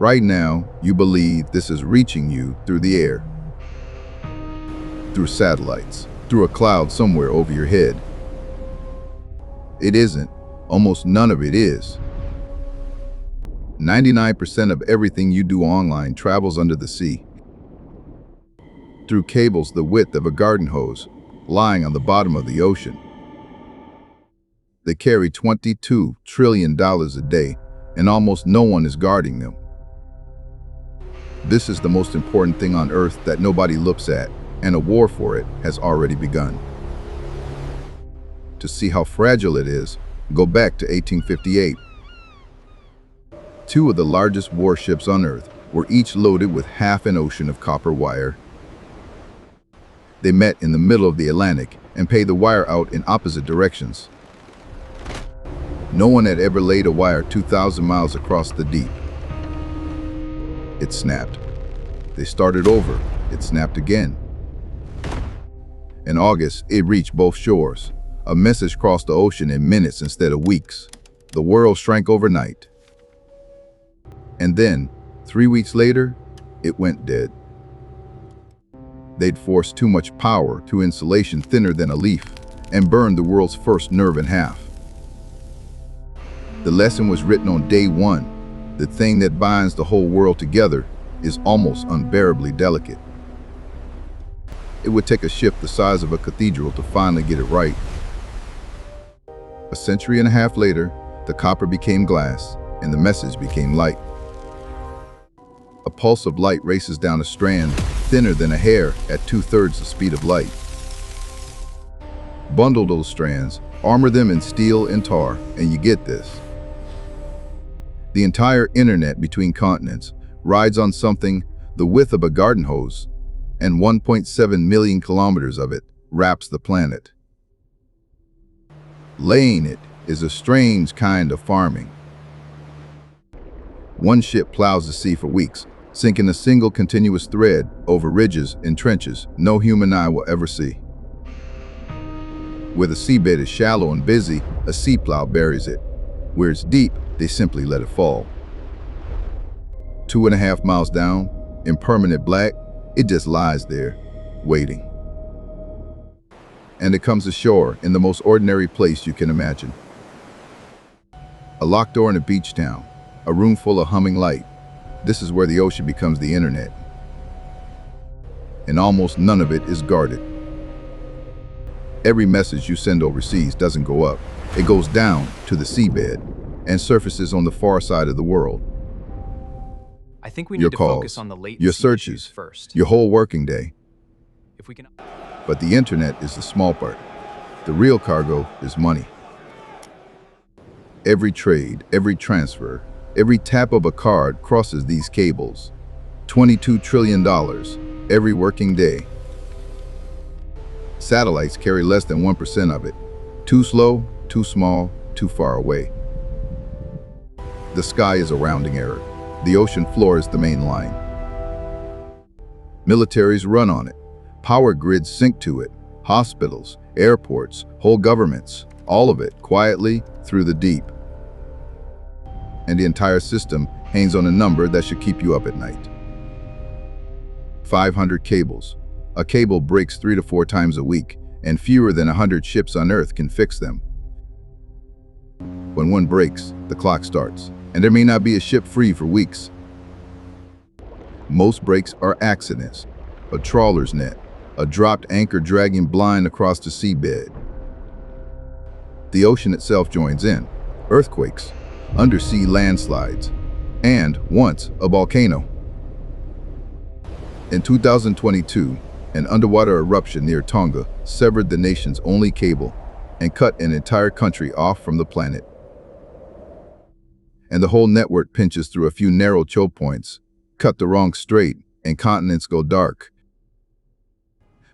Right now, you believe this is reaching you through the air, through satellites, through a cloud somewhere over your head. It isn't. Almost none of it is. 99% of everything you do online travels under the sea, through cables the width of a garden hose, lying on the bottom of the ocean. They carry $22 trillion a day, and almost no one is guarding them. This is the most important thing on Earth that nobody looks at, and a war for it has already begun. To see how fragile it is, go back to 1858. Two of the largest warships on Earth were each loaded with half an ocean of copper wire. They met in the middle of the Atlantic and paid the wire out in opposite directions. No one had ever laid a wire 2,000 miles across the deep. It snapped. They started over. It snapped again. In August, it reached both shores. A message crossed the ocean in minutes instead of weeks. The world shrank overnight. And then, 3 weeks later, it went dead. They'd forced too much power to insulation thinner than a leaf and burned the world's first nerve in half. The lesson was written on day one. The thing that binds the whole world together is almost unbearably delicate. It would take a ship the size of a cathedral to finally get it right. A century and a half later, the copper became glass and the message became light. A pulse of light races down a strand thinner than a hair at 2/3 the speed of light. Bundle those strands, armor them in steel and tar, and you get this. The entire internet between continents rides on something the width of a garden hose, and 1.7 million kilometers of it wraps the planet. Laying it is a strange kind of farming. One ship plows the sea for weeks, sinking a single continuous thread over ridges and trenches no human eye will ever see. Where the seabed is shallow and busy, a sea plow buries it. Where it's deep, they simply let it fall. 2.5 miles down, in permanent black, it just lies there, waiting. And it comes ashore in the most ordinary place you can imagine. A locked door in a beach town, a room full of humming light. This is where the ocean becomes the internet. And almost none of it is guarded. Every message you send overseas doesn't go up. It goes down to the seabed and surfaces on the far side of the world. I think we Your need to calls, focus on the latency your issues searches, first. your whole working day. If we can. But the internet is the small part. The real cargo is money. Every trade, every transfer, every tap of a card crosses these cables. $22 trillion every working day. Satellites carry less than 1% of it. Too slow, too small, too far away. The sky is a rounding error. The ocean floor is the main line. Militaries run on it. Power grids sync to it. Hospitals, airports, whole governments, all of it quietly through the deep. And the entire system hangs on a number that should keep you up at night. 500 cables. A cable breaks 3 to 4 times a week, and fewer than 100 ships on Earth can fix them. When one breaks, the clock starts, and there may not be a ship free for weeks. Most breaks are accidents, a trawler's net, a dropped anchor dragging blind across the seabed. The ocean itself joins in, earthquakes, undersea landslides, and, once, a volcano. In 2022, an underwater eruption near Tonga severed the nation's only cable and cut an entire country off from the planet. And the whole network pinches through a few narrow choke points, cut the wrong strait, and continents go dark.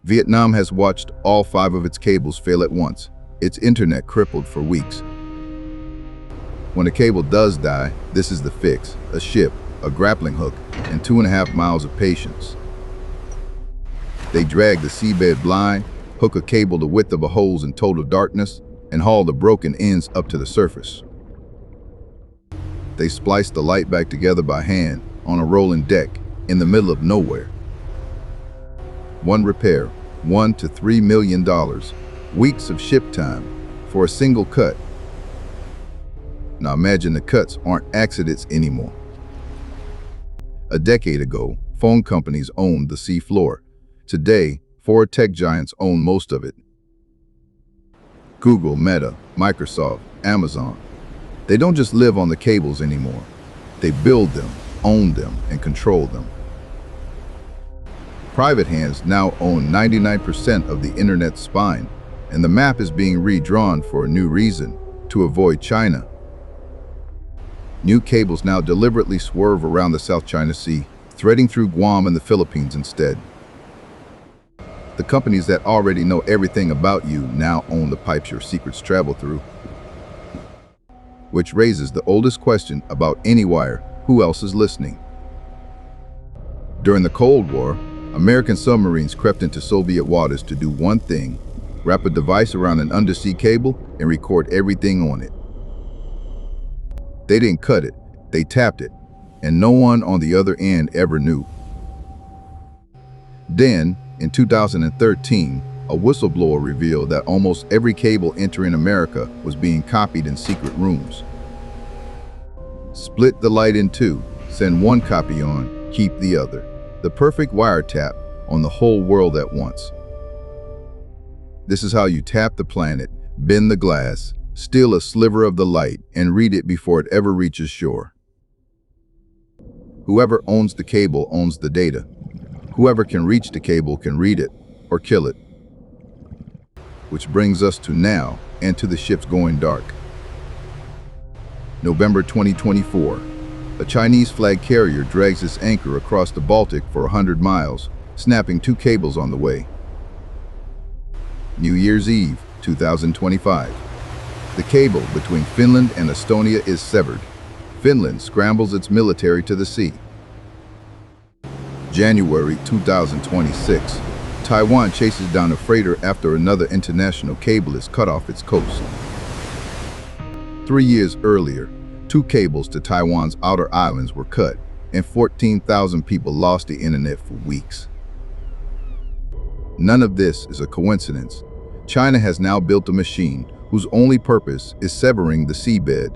Vietnam has watched all 5 of its cables fail at once, its internet crippled for weeks. When a cable does die, this is the fix: a ship, a grappling hook, and 2.5 miles of patience. They drag the seabed blind, hook a cable the width of a hose in total darkness, and haul the broken ends up to the surface. They spliced the light back together by hand on a rolling deck in the middle of nowhere. One repair, $1 to $3 million, weeks of ship time for a single cut. Now imagine the cuts aren't accidents anymore. A decade ago, phone companies owned the sea floor. Today, four tech giants own most of it. Google, Meta, Microsoft, Amazon. They don't just live on the cables anymore. They build them, own them, and control them. Private hands now own 99% of the internet's spine, and the map is being redrawn for a new reason: to avoid China. New cables now deliberately swerve around the South China Sea, threading through Guam and the Philippines instead. The companies that already know everything about you now own the pipes your secrets travel through. Which raises the oldest question about any wire: who else is listening? During the Cold War, American submarines crept into Soviet waters to do one thing: wrap a device around an undersea cable and record everything on it. They didn't cut it, they tapped it, and no one on the other end ever knew. Then, in 2013, a whistleblower revealed that almost every cable entering America was being copied in secret rooms. Split the light in two, send one copy on, keep the other. The perfect wiretap on the whole world at once. This is how you tap the planet, bend the glass, steal a sliver of the light, and read it before it ever reaches shore. Whoever owns the cable owns the data. Whoever can reach the cable can read it or kill it. Which brings us to now and to the ships going dark. November 2024. A Chinese flag carrier drags its anchor across the Baltic for 100 miles, snapping two cables on the way. New Year's Eve, 2025. The cable between Finland and Estonia is severed. Finland scrambles its military to the sea. January 2026. Taiwan chases down a freighter after another international cable is cut off its coast. 3 years earlier, two cables to Taiwan's outer islands were cut, and 14,000 people lost the internet for weeks. None of this is a coincidence. China has now built a machine whose only purpose is severing the seabed.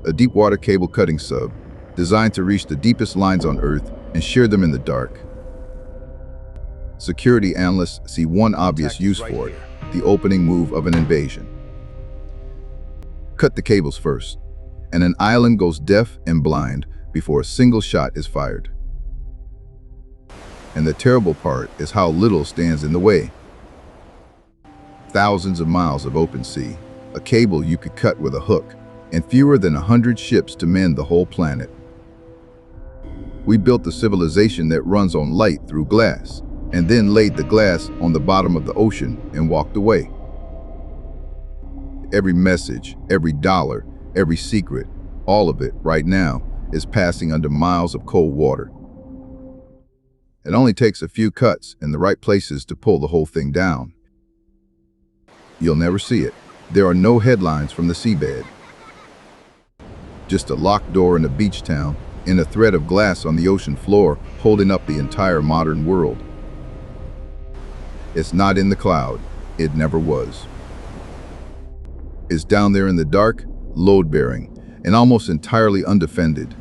A deep-water cable-cutting sub, designed to reach the deepest lines on Earth and shear them in the dark. Security analysts see one obvious use for it: the opening move of an invasion. Cut the cables first, and an island goes deaf and blind before a single shot is fired. And the terrible part is how little stands in the way. Thousands of miles of open sea, a cable you could cut with a hook, and fewer than 100 ships to mend the whole planet. We built a civilization that runs on light through glass, and then laid the glass on the bottom of the ocean and walked away. Every message, every dollar, every secret, all of it right now is passing under miles of cold water. It only takes a few cuts in the right places to pull the whole thing down. You'll never see it. There are no headlines from the seabed. Just a locked door in a beach town, and a thread of glass on the ocean floor holding up the entire modern world. It's not in the cloud. It never was. It's down there in the dark, load-bearing, and almost entirely undefended.